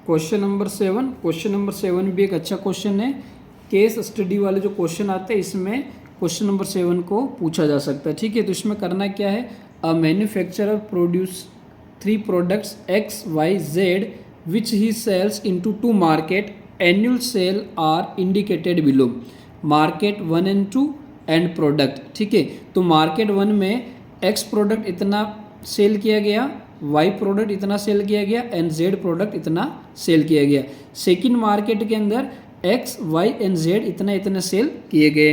Question number 7 भी एक अच्छा क्वेश्चन है। केस स्टडी वाले जो क्वेश्चन आते हैं इसमें क्वेश्चन नंबर 7 को पूछा जा सकता है। ठीक है, तो इसमें करना क्या है, a manufacturer produce 3 products x y z which he sells into 2 market, annual sale are indicated below, market 1 and 2 and product. ठीक है, तो मार्केट 1 में एक्स प्रोडक्ट इतना सेल किया गया, वाई प्रोडक्ट इतना सेल किया गया एंड जेड प्रोडक्ट इतना सेल किया गया। सेकंड मार्केट के अंदर एक्स वाई एंड जेड इतना इतना सेल किए गए।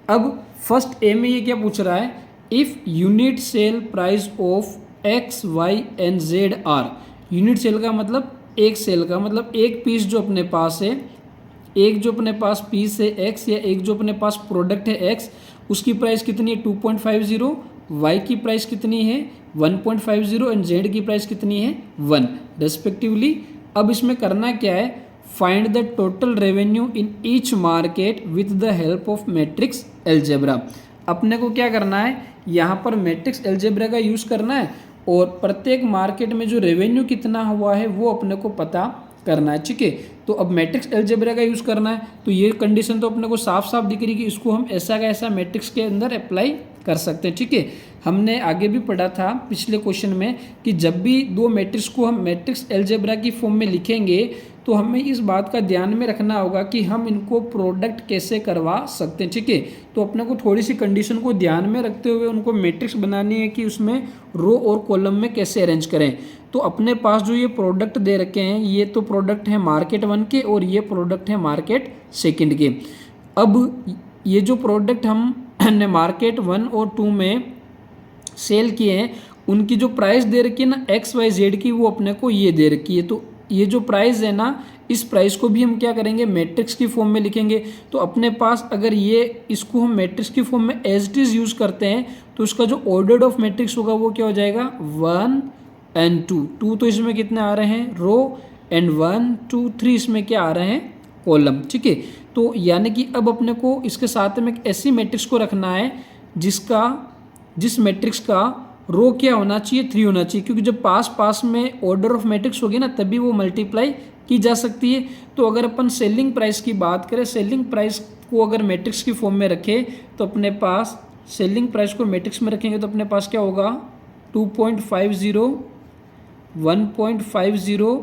अब फर्स्ट ए में ये क्या पूछ रहा है, if unit sale price of x y and z are, unit sale का मतलब एक सेल का मतलब एक पीस जो अपने पास है, एक जो अपने पास पीस है एक्स या एक जो अपने पास प्रोडक्ट है एक्स, उसकी प्राइस कितनी है 2.50, वाई की प्राइस कितनी है 1.50 एंड जेड की प्राइस कितनी है 1 रेस्पेक्टिवली। अब इसमें करना क्या है, find the total revenue in each market with the help of matrix algebra. अपने को क्या करना है, यहाँ पर मैट्रिक्स अलजेब्रा का यूज़ करना है और प्रत्येक मार्केट में जो रेवेन्यू कितना हुआ है वो अपने को पता करना है। ठीक है, तो अब मैट्रिक्स अलजेब्रा का यूज़ करना है, तो ये कंडीशन तो अपने को साफ साफ दिख रही कि इसको हम ऐसा का ऐसा मैट्रिक्स के अंदर अप्लाई कर सकते हैं। ठीक है, हमने आगे भी पढ़ा था पिछले क्वेश्चन में कि जब भी दो मैट्रिक्स को हम मैट्रिक्स अलजेब्रा की फॉर्म में लिखेंगे तो हमें इस बात का ध्यान में रखना होगा कि हम इनको प्रोडक्ट कैसे करवा सकते हैं। ठीक है, तो अपने को थोड़ी सी कंडीशन को ध्यान में रखते हुए उनको मैट्रिक्स बनानी है कि उसमें रो और कॉलम में कैसे अरेंज करें। तो अपने पास जो ये प्रोडक्ट दे रखे हैं ये तो प्रोडक्ट है मार्केट 1 के और ये प्रोडक्ट है मार्केट 2 के। अब ये जो प्रोडक्ट हमने मार्केट 1 और 2 में सेल किए हैं उनकी जो प्राइस दे रखी है ना एक्स वाई जेड की, वो अपने को ये दे रखी है। तो ये जो प्राइस है ना, इस प्राइस को भी हम क्या करेंगे मैट्रिक्स की फॉर्म में लिखेंगे। तो अपने पास अगर ये इसको हम मैट्रिक्स की फॉर्म में एज इट इज यूज़ करते हैं तो इसका जो ऑर्डर ऑफ मैट्रिक्स होगा वो क्या हो जाएगा 1 एंड 2 तो इसमें कितने आ रहे हैं रो एंड 1 2 3 इसमें क्या आ रहे हैं कॉलम। ठीक है, तो यानी कि अब अपने को इसके साथ में एक ऐसी मैट्रिक्स को रखना है जिस मैट्रिक्स का रो क्या होना चाहिए 3 होना चाहिए, क्योंकि जब पास पास में ऑर्डर ऑफ मैट्रिक्स होगी ना तभी वो मल्टीप्लाई की जा सकती है। तो अगर अपन सेलिंग प्राइस की बात करें, सेलिंग प्राइस को अगर मैट्रिक्स की फॉर्म में रखें तो अपने पास सेलिंग प्राइस को मैट्रिक्स में रखेंगे तो अपने पास क्या होगा 2.50 1.50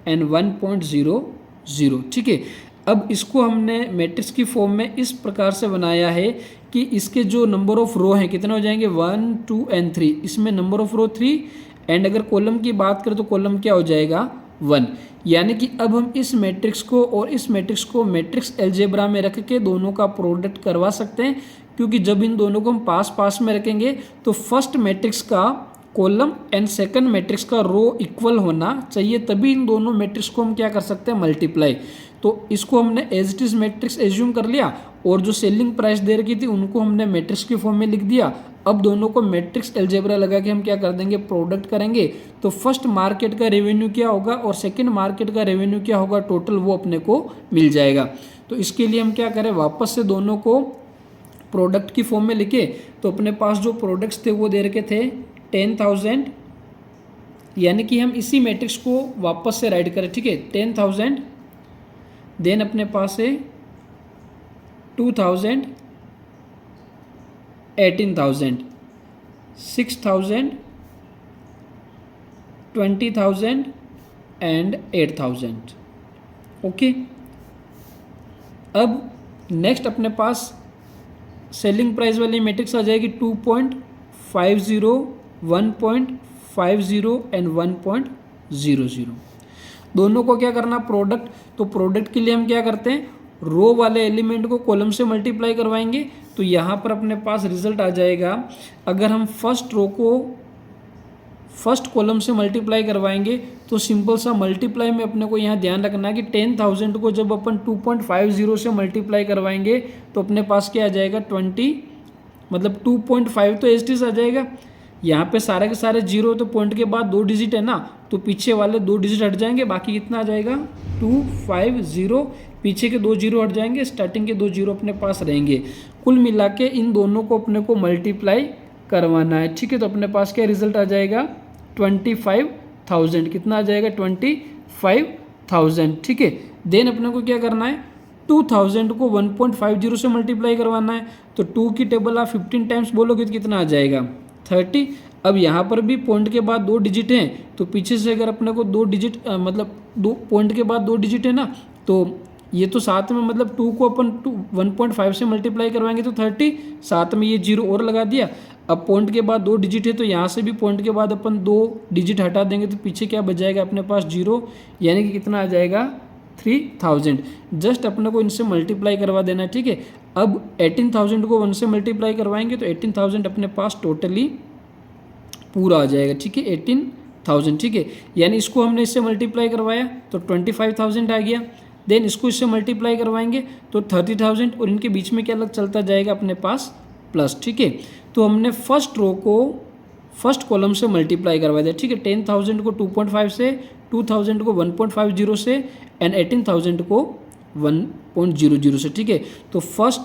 एंड 1.00। ठीक है, अब इसको हमने मैट्रिक्स की फॉर्म में इस प्रकार से बनाया है कि इसके जो नंबर ऑफ रो हैं कितने हो जाएंगे 1 2 एंड 3, इसमें नंबर ऑफ रो 3 एंड अगर कॉलम की बात करें तो कॉलम क्या हो जाएगा 1। यानी कि अब हम इस मैट्रिक्स को और इस मैट्रिक्स को मैट्रिक्स अलजेब्रा में रख के दोनों का प्रोडक्ट करवा सकते हैं, क्योंकि जब इन दोनों को हम पास पास में रखेंगे तो फर्स्ट मैट्रिक्स का कॉलम एंड सेकंड मैट्रिक्स का रो इक्वल होना चाहिए, तभी इन दोनों मैट्रिक्स को हम क्या कर सकते हैं मल्टीप्लाई। तो इसको हमने as it is matrix assume कर लिया और जो सेलिंग प्राइस दे रखी थी उनको हमने मैट्रिक्स की फॉर्म में लिख दिया। अब दोनों को मैट्रिक्स अलजेब्रा लगा के हम क्या कर देंगे प्रोडक्ट करेंगे। तो फर्स्ट मार्केट का रेवेन्यू क्या होगा और सेकंड मार्केट का रेवेन्यू क्या होगा टोटल वो अपने को मिल जाएगा। तो इसके लिए हम क्या करें वापस से दोनों को प्रोडक्ट की फॉर्म में लिखे। तो अपने पास जो प्रोडक्ट्स थे वो दे रखे थे 10,000, यानी कि हम इसी मैट्रिक्स को वापस से राइट करें। ठीक है, 10,000 देन अपने पास है 2,000 18,000 6,000 20,000 एंड 8,000। ओके, अब नेक्स्ट अपने पास सेलिंग प्राइस वाली मैट्रिक्स आ जाएगी 2.50 1.50 एंड 1.00। दोनों को क्या करना प्रोडक्ट, तो प्रोडक्ट के लिए हम क्या करते हैं रो वाले एलिमेंट को कॉलम से मल्टीप्लाई करवाएंगे। तो यहाँ पर अपने पास रिजल्ट आ जाएगा, अगर हम फर्स्ट रो को फर्स्ट कॉलम से मल्टीप्लाई करवाएंगे तो सिंपल सा मल्टीप्लाई में अपने को यहाँ ध्यान रखना है कि 10,000 को जब अपन 2.50 से मल्टीप्लाई करवाएंगे तो अपने पास क्या आ जाएगा 20, मतलब 2.5 तो एज आ जाएगा। यहाँ पे सारे के सारे जीरो, तो पॉइंट के बाद 2 डिजिट है ना, तो पीछे वाले 2 डिजिट हट जाएंगे, बाकी कितना आ जाएगा 250, पीछे के 2 जीरो हट जाएंगे, स्टार्टिंग के 2 जीरो अपने पास रहेंगे। कुल मिला के इन दोनों को अपने को मल्टीप्लाई करवाना है। ठीक है, तो अपने पास क्या रिजल्ट आ जाएगा 25,000, कितना आ जाएगा 25 1000, ठीक है। देन अपने को क्या करना है, 2000 को 1.50 से मल्टीप्लाई करवाना है। तो 2 की टेबल आप 15 टाइम्स बोलोगे तो कितना आ जाएगा, 30। अब यहाँ पर भी पॉइंट के बाद 2 डिजिट हैं, तो पीछे से अगर अपने को 2 डिजिट मतलब 2 पॉइंट के बाद 2 डिजिट है ना, तो ये तो साथ में मतलब 2 को अपन 1.5 से मल्टीप्लाई करवाएंगे तो 30, साथ में ये 0 और लगा दिया। अब पॉइंट के बाद 2 डिजिट है, तो यहाँ से भी पॉइंट के बाद अपन 2 डिजिट हटा देंगे तो पीछे क्या बच जाएगा अपने पास, 0, यानी कि कितना आ जाएगा, 3000। जस्ट अपने को इनसे मल्टीप्लाई करवा देना है, ठीक है। अब 18,000 को 1 से मल्टीप्लाई करवाएंगे तो 18,000 अपने पास टोटली पूरा आ जाएगा, ठीक है, 18,000, ठीक है। यानी इसको हमने इससे मल्टीप्लाई करवाया तो 25,000 आ गया। देन इसको इससे मल्टीप्लाई करवाएंगे तो 30,000, और इनके बीच में क्या लग चलता जाएगा अपने पास, प्लस, ठीक है। तो हमने फर्स्ट रो को फर्स्ट कॉलम से मल्टीप्लाई करवा दिया, ठीक है। 10,000 को 2.5 से, 2,000 को 1.50 से, एंड 18,000 को 1.00 से, ठीक है। तो फर्स्ट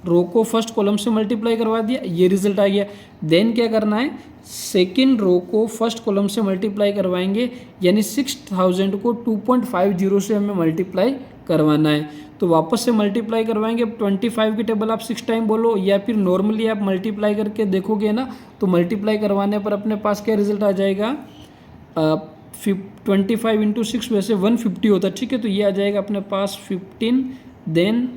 रो को फर्स्ट कॉलम से मल्टीप्लाई करवा दिया, ये रिजल्ट आ गया। देन क्या करना है, सेकेंड रो को फर्स्ट कॉलम से मल्टीप्लाई करवाएंगे, यानी 6,000 को 2.50 से हमें मल्टीप्लाई करवाना है। तो वापस से मल्टीप्लाई करवाएंगे। अब 25 की टेबल आप 6 टाइम बोलो, या फिर नॉर्मली आप मल्टीप्लाई करके देखोगे ना, तो मल्टीप्लाई करवाने पर अपने पास क्या रिजल्ट आ जाएगा, 25 इंटू 6 वैसे 150 होता है, ठीक है। तो ये आ जाएगा अपने पास 15, देन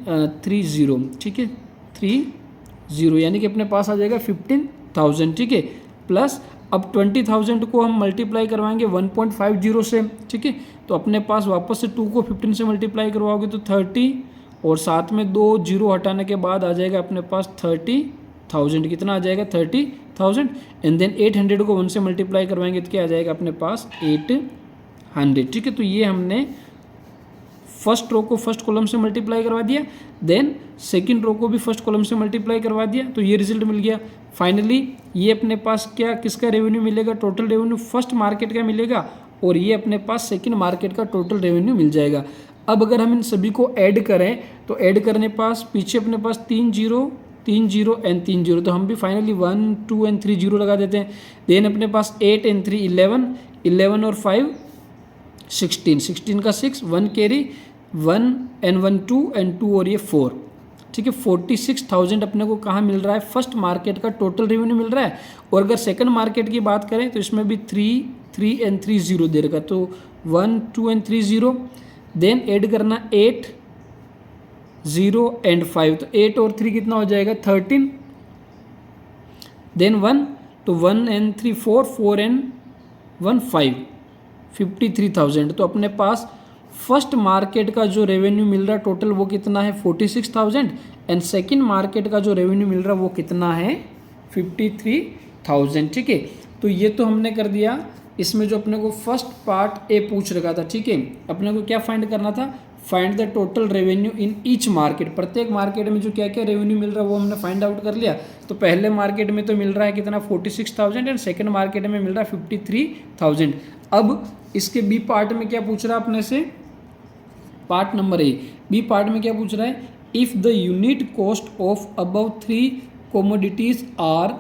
30, ठीक है, 30, यानी कि अपने पास आ जाएगा 15,000, ठीक है। प्लस अब 20,000 को हम मल्टीप्लाई करवाएंगे 1.50 से, ठीक है। तो अपने पास वापस से 2 को 15 से मल्टीप्लाई करवाओगे तो 30, और साथ में 2 0 हटाने के बाद आ जाएगा अपने पास 30,000, कितना आ जाएगा, 30,000। एंड देन 800 को 1 से मल्टीप्लाई करवाएंगे तो क्या आ जाएगा अपने पास, 800, ठीक है। तो ये हमने फर्स्ट रो को फर्स्ट कॉलम से मल्टीप्लाई करवा दिया, देन सेकंड रो को भी फर्स्ट कॉलम से मल्टीप्लाई करवा दिया, तो ये रिजल्ट मिल गया। फाइनली ये अपने पास क्या, किसका रेवेन्यू मिलेगा, टोटल रेवेन्यू फर्स्ट मार्केट का मिलेगा, और ये अपने पास सेकंड मार्केट का टोटल रेवेन्यू मिल जाएगा। अब अगर हम इन सभी को ऐड करें तो ऐड करने पास पीछे अपने पास 3 0 एंड 3 0, तो हम भी फाइनली 1 2 एंड 3 0 लगा देते हैं। देन अपने पास 8 एंड 3 11, 11 और 5 16, 16 का 6, 1 कैरी, 1 एंड 1 2 एंड 2 और ये 4, ठीक है। 46,000 अपने को कहाँ मिल रहा है, फर्स्ट मार्केट का टोटल रेवेन्यू मिल रहा है। और अगर सेकंड मार्केट की बात करें तो इसमें भी 3 एंड 3 0 दे रखा, तो 1 2 एंड 3 0। देन ऐड करना 8 0 एंड 5, तो 8 और 3 कितना हो जाएगा, 13। देन 1, तो 1 एंड 3 4, 4 एंड 1 5, 53,000। तो अपने पास फर्स्ट मार्केट का जो रेवेन्यू मिल रहा है टोटल वो कितना है, 46,000, एंड सेकंड मार्केट का जो रेवेन्यू मिल रहा है वो कितना है, 53,000, ठीक है। तो ये तो हमने कर दिया। इसमें जो अपने को फर्स्ट पार्ट ए पूछ रखा था, ठीक है, अपने को क्या फाइंड करना था, find the total revenue in each market, प्रत्येक मार्केट में जो क्या क्या रेवेन्यू मिल रहा है वो हमने फाइंड आउट कर लिया। तो पहले मार्केट में तो मिल रहा है कितना, 46,000, एंड सेकंड मार्केट में मिल रहा है 53,000। अब इसके बी पार्ट में क्या पूछ रहा है अपने से, part number A, B part में क्या पूछ रहा है, if the unit cost of above 3 commodities are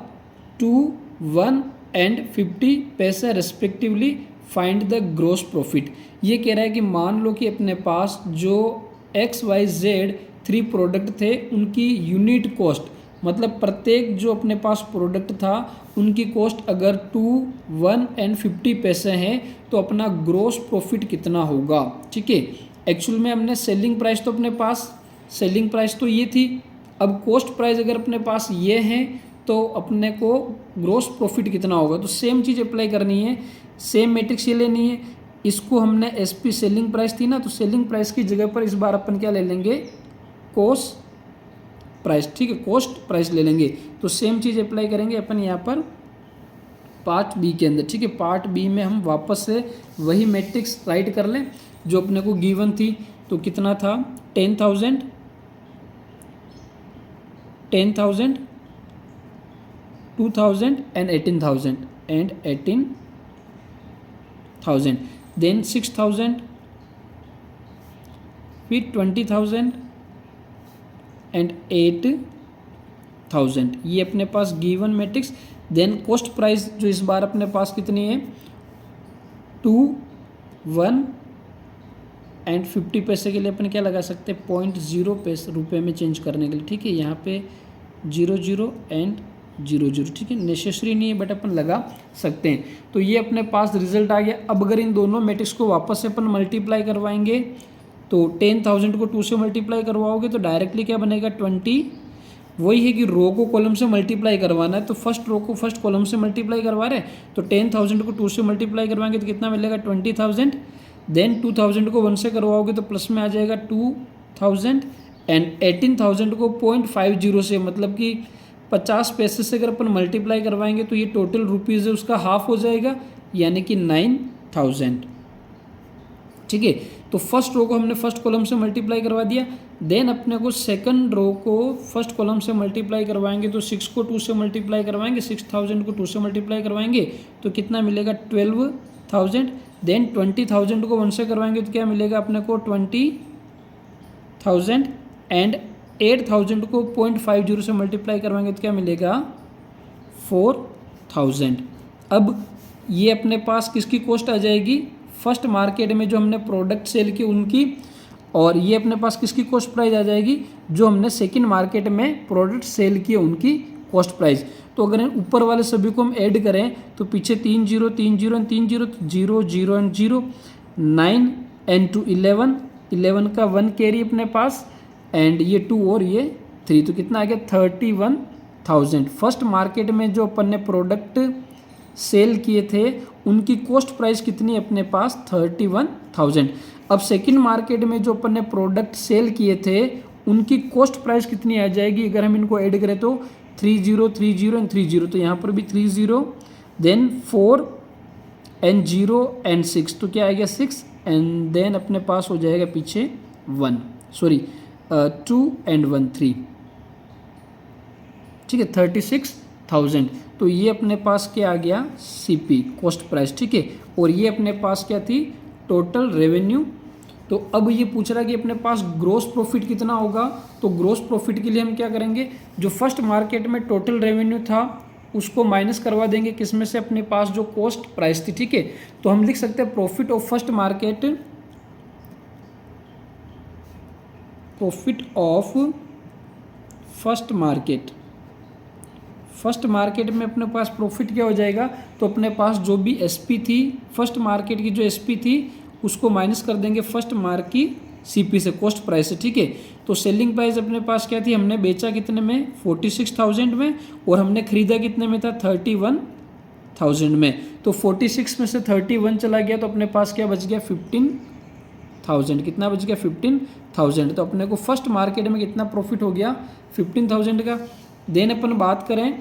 2, 1 and 50 पैसे respectively, find the gross profit. ये कह रहा है कि मान लो कि अपने पास जो XYZ 3 प्रोडक्ट थे, उनकी यूनिट कॉस्ट, मतलब प्रत्येक जो अपने पास प्रोडक्ट था उनकी कॉस्ट अगर 2, 1 एंड 50 पैसे हैं, तो अपना ग्रॉस प्रॉफिट कितना होगा, ठीक है। एक्चुअल में हमने सेलिंग प्राइस तो अपने पास, सेलिंग प्राइस तो ये थी, अब कॉस्ट प्राइस अगर अपने पास ये है तो अपने को ग्रॉस प्रॉफिट कितना होगा। तो सेम चीज़ अप्लाई करनी है, सेम मैट्रिक्स ये लेनी है। इसको हमने SP सेलिंग प्राइस थी ना, तो सेलिंग प्राइस की जगह पर इस बार अपन क्या ले लेंगे, कॉस्ट प्राइस, ठीक है, कॉस्ट प्राइस ले लेंगे। तो सेम चीज़ अप्लाई करेंगे अपन यहाँ पर पार्ट बी के अंदर, ठीक है। पार्ट बी में हम वापस से वही मैट्रिक्स राइट कर लें जो अपने को गिवन थी। तो कितना था, 10,000, 2,000 एंड 18,000, देन 6,000, फिर 20,000 एंड 8,000, ये अपने पास given matrix. Then cost price जो इस बार अपने पास कितनी है, 2, 1 एंड 50 पैसे के लिए अपन क्या लगा सकते हैं 0.0 पैसे रुपये में चेंज करने के लिए, ठीक है। यहाँ पे 00 एंड 00, ठीक है, नेसेसरी नहीं है बट अपन लगा सकते हैं। तो ये अपने पास रिजल्ट आ गया। अब अगर इन दोनों मैट्रिक्स को वापस से अपन मल्टीप्लाई करवाएंगे तो 10,000 को 2 से मल्टीप्लाई करवाओगे तो डायरेक्टली क्या बनेगा 20। वही है कि रो को कॉलम से मल्टीप्लाई करवाना है, तो फर्स्ट रो को फर्स्ट कॉलम से मल्टीप्लाई करवा रहे हैं, तो 10,000 को 2 से मल्टीप्लाई करवाएंगे तो कितना मिलेगा 20,000। देन 2,000 को 1 से करवाओगे तो प्लस में आ जाएगा 2,000 एंड 18,000 को 0.50 से मतलब कि 50 पैसे से अगर अपन मल्टीप्लाई करवाएंगे तो ये टोटल रुपीज़ है उसका हाफ हो जाएगा, यानी कि 9,000, ठीक है। तो फर्स्ट रो को हमने फर्स्ट कॉलम से मल्टीप्लाई करवा दिया। देन अपने को सेकंड रो को फर्स्ट कॉलम से मल्टीप्लाई करवाएंगे तो 6 को 2 से मल्टीप्लाई करवाएंगे, 6,000 को 2 से मल्टीप्लाई करवाएंगे तो कितना मिलेगा 12,000। देन 20,000 को 1 से करवाएंगे तो क्या मिलेगा अपने को 20,000 एंड 8,000 को 0.50 से मल्टीप्लाई करवाएंगे तो क्या मिलेगा 4,000। अब ये अपने पास किसकी कॉस्ट आ जाएगी, फर्स्ट मार्केट में जो हमने प्रोडक्ट सेल की उनकी, और ये अपने पास किसकी कॉस्ट प्राइस आ जाएगी, जो हमने सेकंड मार्केट में प्रोडक्ट सेल किए उनकी कॉस्ट प्राइस। तो अगर ऊपर वाले सभी को हम ऐड करें तो पीछे 3 0 3 0 एंड 3 0 तो 0 0 एंड 0, 9 एंड 2 11, 11 का 1 कैरी अपने पास एंड ये 2 और ये 3, तो कितना आ गया 31,000। फर्स्ट मार्केट में जो अपन ने प्रोडक्ट सेल किए थे उनकी कॉस्ट प्राइस कितनी है अपने पास 31,000। अब सेकंड मार्केट में जो अपन ने प्रोडक्ट सेल किए थे उनकी कॉस्ट प्राइस कितनी आ जाएगी, अगर हम इनको ऐड करें तो 30 30 एंड 30, तो यहाँ पर भी 30, देन 4 एंड 0 एंड 6, तो क्या आएगा 6 एंड देन अपने पास हो जाएगा पीछे 2 एंड 1 3, ठीक है 36,000। तो ये अपने पास क्या आ गया सीपी कॉस्ट प्राइस, ठीक है। और ये अपने पास क्या थी टोटल रेवेन्यू। तो अब ये पूछ रहा है कि अपने पास ग्रोस प्रॉफिट कितना होगा, तो ग्रोस प्रॉफिट के लिए हम क्या करेंगे, जो फर्स्ट मार्केट में टोटल रेवेन्यू था उसको माइनस करवा देंगे किसमें से, अपने पास जो कॉस्ट प्राइस थी, ठीक है। तो हम लिख सकते हैं profit of first market, profit of first market. First market में अपने पास प्रॉफिट क्या हो जाएगा, तो अपने पास जो भी एसपी थी फर्स्ट मार्केट की जो एसपी थी उसको माइनस कर देंगे फर्स्ट मार्क की सीपी से, कॉस्ट प्राइस से, ठीक है। तो सेलिंग प्राइस अपने पास क्या थी, हमने बेचा कितने में 46,000 में और हमने खरीदा कितने में था 31,000 में। तो 46 में से 31 चला गया तो अपने पास क्या बच गया 15,000। कितना बच गया 15,000। तो अपने को फर्स्ट मार्केट में कितना प्रॉफिट हो गया 15,000 का। देन अपन बात करें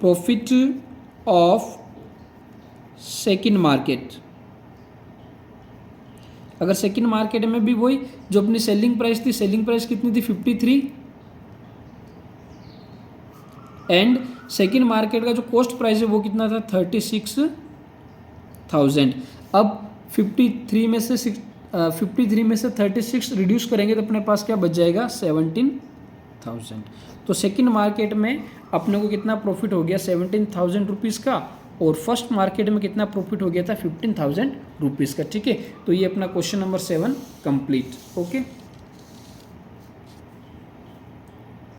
प्रॉफिट ऑफ सेकंड मार्केट। अगर सेकंड मार्केट में भी वही जो अपनी सेलिंग प्राइस थी, सेलिंग प्राइस कितनी थी 53 एंड सेकंड मार्केट का जो कॉस्ट प्राइस है वो कितना था 36,000। अब 53 में से 36 रिड्यूस करेंगे तो अपने पास क्या बच जाएगा 17,000। तो सेकंड मार्केट में अपने को कितना प्रॉफिट हो गया 17,000 रुपीज़ का, और फर्स्ट मार्केट में कितना प्रॉफिट हो गया था 15,000 रुपीज़ का, ठीक है। तो ये अपना क्वेश्चन नंबर 7 कंप्लीट। ओके।